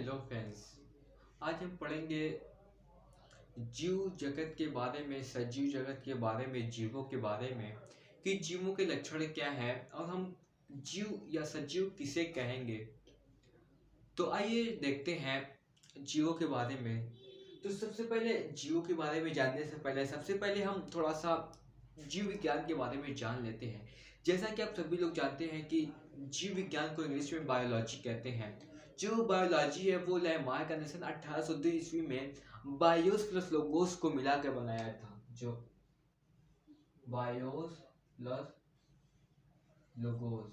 Hello friends. आज हम पढ़ेंगे जीव जगत के बारे में, सजीव जगत के बारे में, जीवों के बारे में कि जीवों के लक्षण क्या हैं और हम जीव या सजीव किसे कहेंगे। तो आइए देखते हैं जीवों के बारे में। तो सबसे पहले जीवों के बारे में जानने से पहले सबसे पहले हम थोड़ा सा जीव विज्ञान के बारे में जान लेते हैं। जैसा कि आप सभी लोग जानते हैं कि जीव विज्ञान को इंग्लिश में बायोलॉजी कहते हैं। जो बायोलॉजी है वो लैमार्क ने सन 1802 ईस्वी में बायोस प्लस लोगोस को मिलाकर बनाया था। जो BIOS plus logos,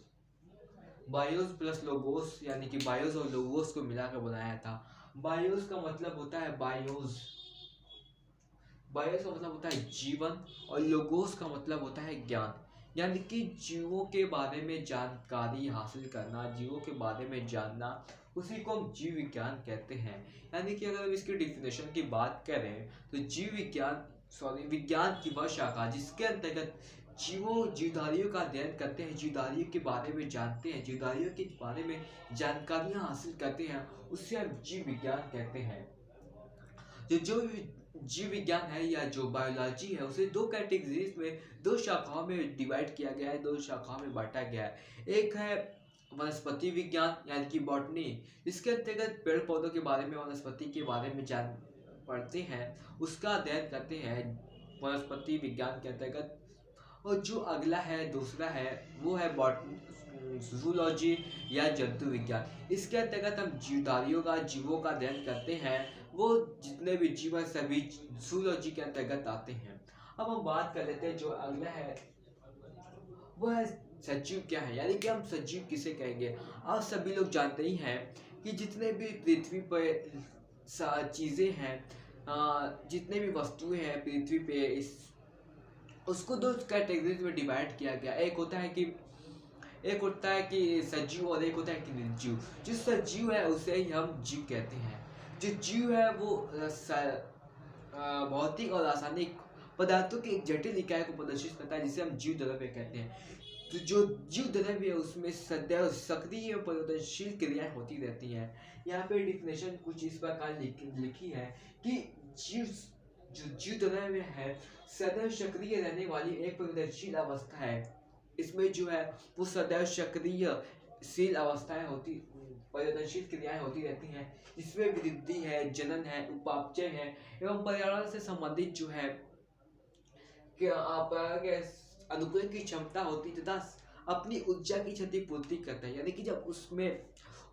BIOS plus logos यानी कि बायोस और लोगोस को मिलाकर बनाया था। बायोस का मतलब होता है बायोस, बायोस का मतलब होता है जीवन और लोगोस का मतलब होता है ज्ञान, यानी कि जीवों के बारे में जानकारी हासिल करना, जीवों के बारे में जानना, उसी को हम जीव विज्ञान कहते हैं। यानी कि अगर हम इसकी डिफिनेशन की बात करें तो जीव विज्ञान विज्ञान की वह शाखा जिसके अंतर्गत जीवधारियों का अध्ययन करते हैं, जीवधारियों के बारे में जानते हैं, जीवधारियों के बारे में जानकारियां हासिल करते हैं, उससे हम जीव विज्ञान कहते हैं। जो जीव विज्ञान है या जो बायोलॉजी है उसे दो कैटेगरीज में, दो शाखाओं में डिवाइड किया गया है, दो शाखाओं में बांटा गया है। एक है वनस्पति विज्ञान यानी कि बॉटनी, इसके अंतर्गत पेड़ पौधों के बारे में, वनस्पति के बारे में जान पढ़ते हैं, उसका अध्ययन करते हैं वनस्पति विज्ञान के अंतर्गत। और जो अगला है, दूसरा है, वो है जूलॉजी या जंतु विज्ञान। इसके अंतर्गत हम जीवधारियों का, जीवों का अध्ययन करते हैं। वो जितने भी जीव हैं सभी जूलॉजी के अंतर्गत आते हैं। अब हम बात कर लेते हैं जो अगला है वो है सजीव क्या है, यानी कि हम सजीव किसे कहेंगे। आप सभी लोग जानते ही हैं कि जितने भी पृथ्वी पर चीजें हैं, जितने भी वस्तुएं हैं पृथ्वी पे, इस उसको दो कैटेगरीज में डिवाइड किया गया। एक होता है कि सजीव और एक होता है कि निर्जीव। जो सजीव है उसे ही हम जीव कहते हैं। जो जीव है वो भौतिक और रासायनिक पदार्थों के एक जटिल इकाई को प्रदर्शित करता है जिसे हम जीव द्रव्य कहते हैं। तो जो जीव द्रव्य है उसमें सदैव सक्रिय और परिवर्तनशील क्रियाएं होती रहती हैं। यहाँ पे डिफिनेशन कुछ इस प्रकार लिखी है कि जीव जो जीव द्रव्य है सदैव सक्रिय रहने वाली एक परिवर्तनशील अवस्था है। इसमें जो है वो सदैव सक्रियशील अवस्थाएं होती, परिवर्तनशील क्रियाएं होती रहती हैं। इसमें वृद्धि है, जनन है, उपापचय है एवं पर्यावरण से संबंधित जो है कि आप अनुकूलन की क्षमता होती तथा अपनी ऊर्जा की क्षतिपूर्ति करता है। यानी कि जब उसमें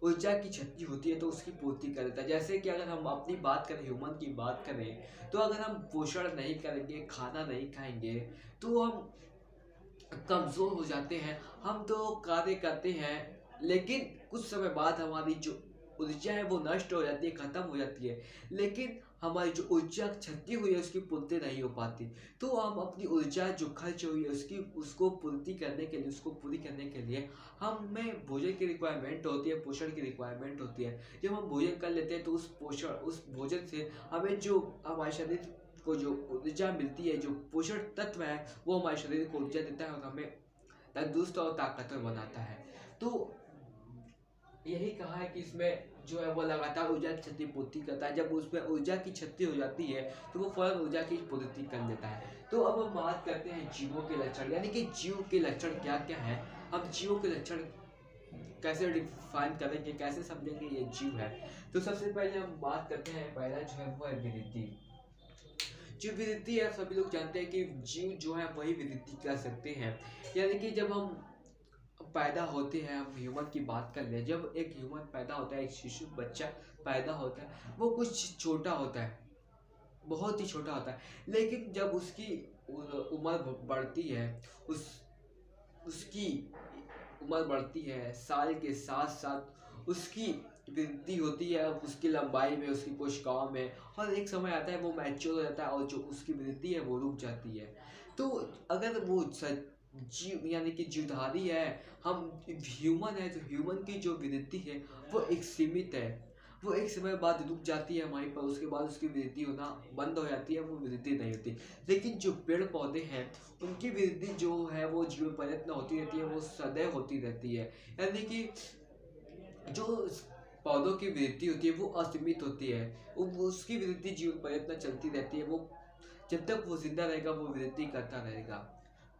ऊर्जा की क्षति होती है तो उसकी पूर्ति कर देता है। जैसे कि अगर हम अपनी बात करें, ह्यूमन की बात करें, तो अगर हम पोषण नहीं करेंगे, खाना नहीं खाएंगे तो हम कमजोर हो जाते हैं। हम तो कार्य करते हैं लेकिन कुछ समय बाद हमारी जो ऊर्जा है वो नष्ट हो जाती है, खत्म हो जाती है, लेकिन हमारी जो ऊर्जा क्षति हुई है उसकी पूर्ति नहीं हो पाती। तो हम अपनी ऊर्जा जो खर्च हुई है उसको पूर्ति करने के लिए, उसको पूरी करने के लिए हमें भोजन की रिक्वायरमेंट होती है, पोषण की रिक्वायरमेंट होती है। जब हम भोजन कर लेते हैं तो उस भोजन से हमें जो हमारे शरीर को जो ऊर्जा मिलती है, जो पोषण तत्व है वो हमारे शरीर को ऊर्जा देता है और हमें तंदुरुस्त और ताकतवर बनाता है। तो यही कहा है कि इसमें जो है वो लगातार ऊर्जा की क्षतिपूर्ति करता है। जब उसमें ऊर्जा की क्षति हो जाती है तो वो फौरन ऊर्जा की पूर्ति कर लेता है। तो अब हम बात करते हैं जीवों के लक्षण, यानी कि जीव के लक्षण क्या क्या है। हम जीवों के लक्षण कैसे डिफाइन करेंगे, कैसे समझेंगे ये जीव है। तो सबसे पहले हम बात करते हैं, पहला जो है वो है वृद्धि। जो वृद्धि है सभी लोग जानते हैं कि जीव जो है वही वृद्धि कर सकते हैं। यानी कि जब हम पैदा होते हैं, हम ह्यूमन की बात कर ले, जब एक ह्यूमन पैदा होता है, एक शिशु बच्चा पैदा होता है, वो कुछ छोटा होता है, बहुत ही छोटा होता है, लेकिन जब उसकी उम्र बढ़ती है, उसकी उम्र बढ़ती है, साल के साथ साथ उसकी वृद्धि होती है, उसकी लंबाई में, उसकी कोशिकाओं में, और एक समय आता है वो मैच्योर हो जाता है और जो उसकी वृद्धि है वो रुक जाती है। तो अगर वो जीव यानी कि जीवधारी है, हम ह्यूमन है, तो ह्यूमन की जो वृद्धि है वो एक सीमित है, वो एक समय बाद रुक जाती है हमारी पर, उसके बाद उसकी वृद्धि होना बंद हो जाती है, वो वृद्धि नहीं होती। लेकिन जो पेड़ पौधे हैं उनकी वृद्धि जो है वो जीवन पर्यंत होती रहती है, वो सदैव होती रहती है। यानी कि जो पौधों की वृद्धि होती है वो असीमित होती है, उसकी वृद्धि जीवन पर्यंत चलती रहती है, वो जब तक वो जिंदा रहेगा वो वृद्धि करता रहेगा।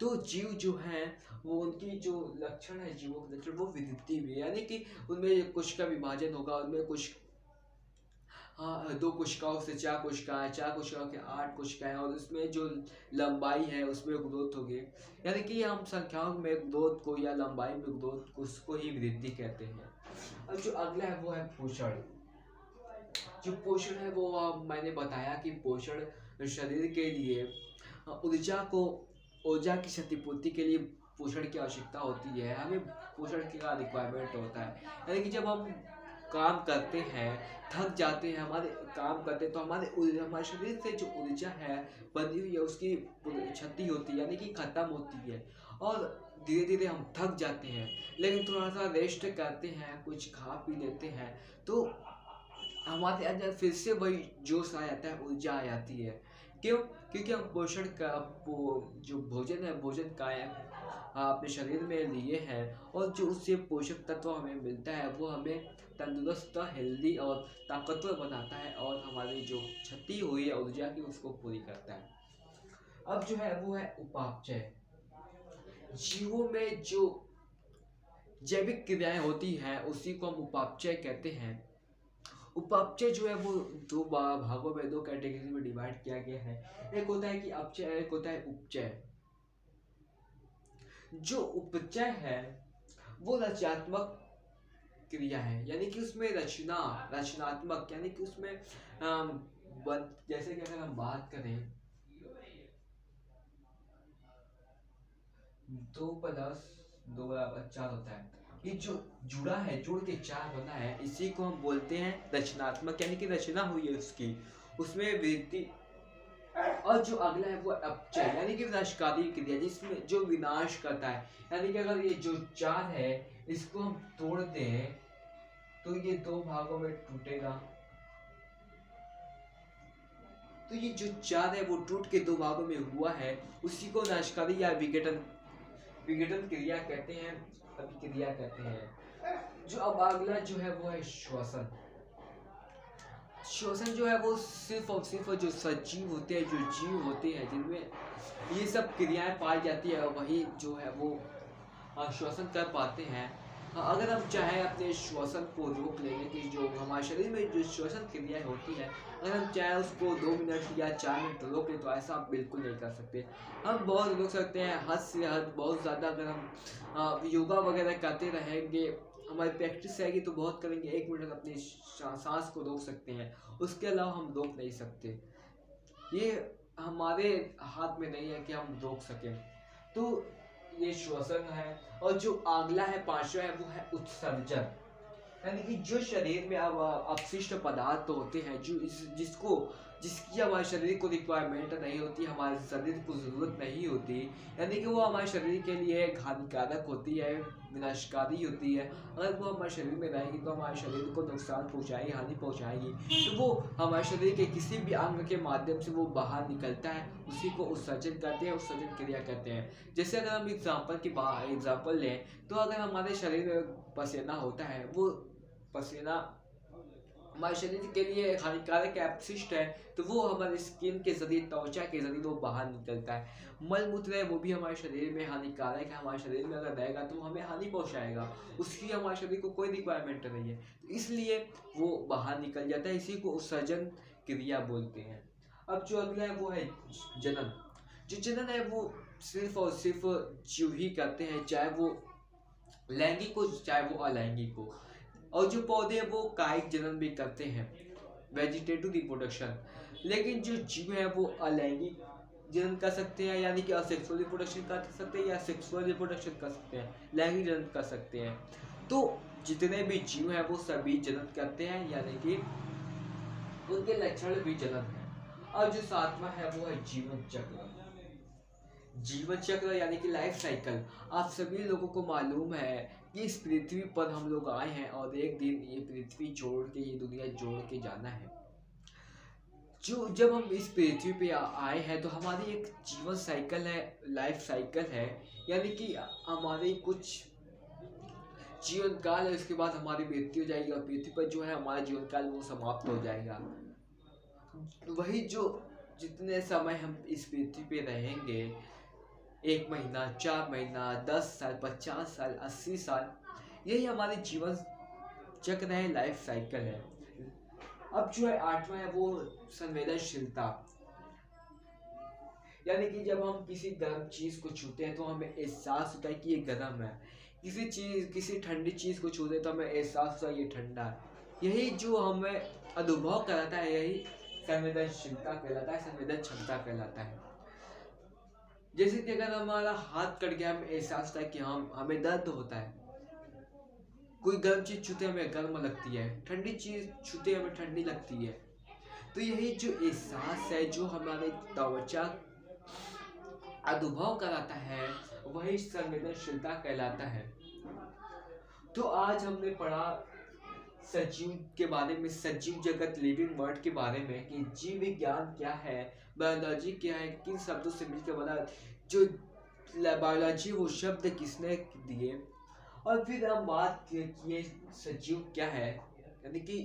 तो जीव जो है वो उनकी जो लक्षण है, जीवों के लक्षण वो वृद्धि में, यानी कि उनमें कोशिका विभाजन होगा, उनमें कुछ हाँ 2 कोशिकाओं से 4 कोशिकाएं, 4 कोशिकाओं के 8 कोशिकाएं, और उसमें जो लंबाई है उसमें ग्रोथ होगी, यानी कि हम संख्याओं में ग्रोथ को या लंबाई में ग्रोथ उसको ही वृद्धि कहते हैं। अब जो अगला है वो है पोषण। जो पोषण है वो मैंने बताया कि पोषण शरीर के लिए ऊर्जा की क्षतिपूर्ति के लिए पोषण की आवश्यकता होती है, हमें पोषण का रिक्वायरमेंट होता है। यानी कि जब हम काम करते हैं, थक जाते हैं, हमारे काम करते हैं, तो हमारे शरीर से जो ऊर्जा है बनी हुई है उसकी क्षति होती है, यानी कि खत्म होती है, और धीरे धीरे हम थक जाते हैं। लेकिन थोड़ा सा रेस्ट करते हैं, कुछ खा पी लेते हैं, तो हमारे अंदर फिर से वही जोश आ जाता है, ऊर्जा आ जाती है। क्यों? क्योंकि हम पोषण का जो भोजन है, भोजन का अपने शरीर में लिए हैं, और जो उससे पोषक तत्व हमें मिलता है वो हमें तंदुरुस्त, हेल्दी और ताकतवर बनाता है, और हमारी जो क्षति हुई है ऊर्जा की उसको पूरी करता है। अब जो है वो है उपापचय। जीवों में जो जैविक क्रियाएं होती हैं उसी को हम उपापचय कहते हैं। उपापचय जो है वो 2 भागों में, 2 कैटेगरी में डिवाइड किया गया है। एक होता है कि अपचय, एक होता है उपचय। जो उपचय है वो रचनात्मक क्रिया है, यानी कि उसमें रचनात्मक, यानी कि उसमें जैसे कि अगर हम बात करें 2+2=4 होता है, ये जो जुड़ा है, जुड़ के 4 बना है, इसी को हम बोलते हैं रचनात्मक, यानी कि रचना हुई है उसकी, उसमें वृद्धि। और जो अगला है वो अपचय, यानी कि विनाशकारी क्रिया, जिसमें जो विनाश करता है, यानी कि अगर ये जो 4 है इसको हम तोड़ दें तो ये 2 भागों में टूटेगा, तो ये जो 4 है वो टूट के 2 भागों में हुआ है, उसी को नाशकारी या विघटन क्रिया कहते हैं, अभिक्रिया कहते हैं। जो अब अगला जो है वो है श्वसन। श्वसन जो है वो सिर्फ और सिर्फ जो सजीव होते हैं, जो जीव होते हैं, जिनमें ये सब क्रियाएं पाई जाती है, वही जो है वो श्वसन कर पाते हैं। अगर हम चाहें अपने श्वसन को रोक लेंगे, कि जो हमारे शरीर में जो श्वसन क्रियाएं होती है, अगर हम चाहें उसको 2 मिनट या 4 मिनट रोक लें, तो ऐसा आप बिल्कुल नहीं कर सकते। हम बहुत रोक सकते हैं, हद से हद बहुत ज़्यादा। अगर हम योगा वगैरह करते रहेंगे, हमारी प्रैक्टिस रहेगी तो बहुत करेंगे, 1 मिनट अपनी सांस को रोक सकते हैं, उसके अलावा हम रोक नहीं सकते। ये हमारे हाथ में नहीं है कि हम रोक सकें। तो ये श्वसन है। और जो अगला है 5वां है वो है उत्सर्जन, यानी कि जो शरीर में अब अपशिष्ट पदार्थ होते हैं, जो जिसकी हमारे शरीर को रिक्वायरमेंट नहीं होती, हमारे शरीर को ज़रूरत नहीं होती, यानी कि वो हमारे शरीर के लिए हानिकारक होती है, विनाशकारी होती है। अगर वो हमारे शरीर में रहेगी तो हमारे शरीर को नुकसान पहुंचाएगी, हानि पहुंचाएगी, तो वो हमारे शरीर के किसी भी अंग के माध्यम से वो बाहर निकलता है, उसी को उत्सर्जन करते हैं, उत्सर्जन क्रिया कहते हैं। जैसे अगर हम एग्जाम्पल लें, तो अगर हमारे शरीर में पसीना होता है, वो पसीना हमारे शरीर के लिए हानिकारक अपशिष्ट है, तो वो हमारे स्किन के जरिए, त्वचा के जरिए वो बाहर निकलता है। मल मूत्र है वो भी हमारे शरीर में हानिकारक है, हमारे शरीर में अगर रहेगा तो हमें हानि पहुंचाएगा, उसकी हमारे शरीर को कोई रिक्वायरमेंट नहीं है, तो इसलिए वो बाहर निकल जाता है, इसी को उत्सर्जन क्रिया बोलते हैं। अब जो अगला है वो है जनन। जो जनन है वो सिर्फ और सिर्फ जीव ही करते हैं, चाहे वो लैंगिक हो चाहे वो अलैंगिक हो। और जो पौधे हैं वो कायिक जनन भी करते हैं, वेजिटेटिव रिप्रोडक्शन। लेकिन जो जीव है वो अलैंगिक जनन कर सकते हैं, यानी कि असेक्सुअल रिप्रोडक्शन कर सकते हैं, या सेक्सुअल रिप्रोडक्शन कर सकते हैं, लैंगिक जनन कर सकते हैं। तो जितने भी जीव हैं वो सभी जनन करते हैं, यानी कि उनके लक्षण भी जनन है। और जो 7वां है वो है जीवन चक्र। जीवन चक्र यानी कि लाइफ साइकिल। आप सभी लोगों को मालूम है कि इस पृथ्वी पर हम लोग आए हैं, और एक दिन ये पृथ्वी छोड़ के, ये दुनिया छोड़ के जाना है। जब हम इस पृथ्वी पे आए हैं तो हमारी एक जीवन साइकिल है, लाइफ साइकिल है, यानी कि हमारी कुछ जीवन काल है, उसके बाद हमारी मृत्यु हो जाएगी और पृथ्वी पर जो है हमारा जीवन काल वो समाप्त हो जाएगा। वही जो जितने समय हम इस पृथ्वी पे रहेंगे, 1 महीना, 4 महीना, 10 साल, 50 साल, 80 साल, यही हमारे जीवन चक्र है, लाइफ साइकिल है। अब जो है 8वां है वो संवेदनशीलता, यानी कि जब हम किसी गर्म चीज को छूते हैं तो हमें एहसास होता है कि ये गर्म है, किसी ठंडी चीज को छूते हैं तो हमें एहसास होता है ये ठंडा है। यही जो हमें अनुभव कराता है, यही संवेदनशीलता कहलाता है, संवेदन क्षमता कहलाता है। जैसे कि अगर हमारा हाथ कट गया, हमें एहसास होता है कि हमें दर्द होता है। कोई गर्म चीज छूते हमें गर्म लगती है, ठंडी चीज छूते हमें ठंडी लगती है। तो यही जो एहसास है, जो हमारे त्वचा अनुभव कराता है, वही संवेदनशीलता कहलाता है। तो आज हमने पढ़ा सजीव के बारे में, सजीव जगत, लिविंग वर्ल्ड के बारे में, कि जीव विज्ञान क्या है, बायोलॉजी क्या है, किन शब्दों से मिलकर बना, जो बायोलॉजी वो शब्द किसने दिए, और फिर हम बात किए कि ये सजीव क्या है, यानी कि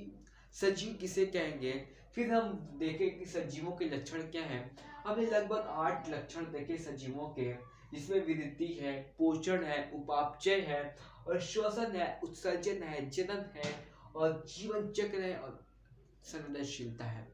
सजीव किसे कहेंगे। फिर हम देखें कि सजीवों के लक्षण क्या हैं। हमने लगभग 8 लक्षण देखे सजीवों के, जिसमें वृद्धि है, पोषण है, उपापचय है, और श्वसन है, उत्सर्जन है, जनन है, और जीवन चक्र है, और संवेदनशीलता है।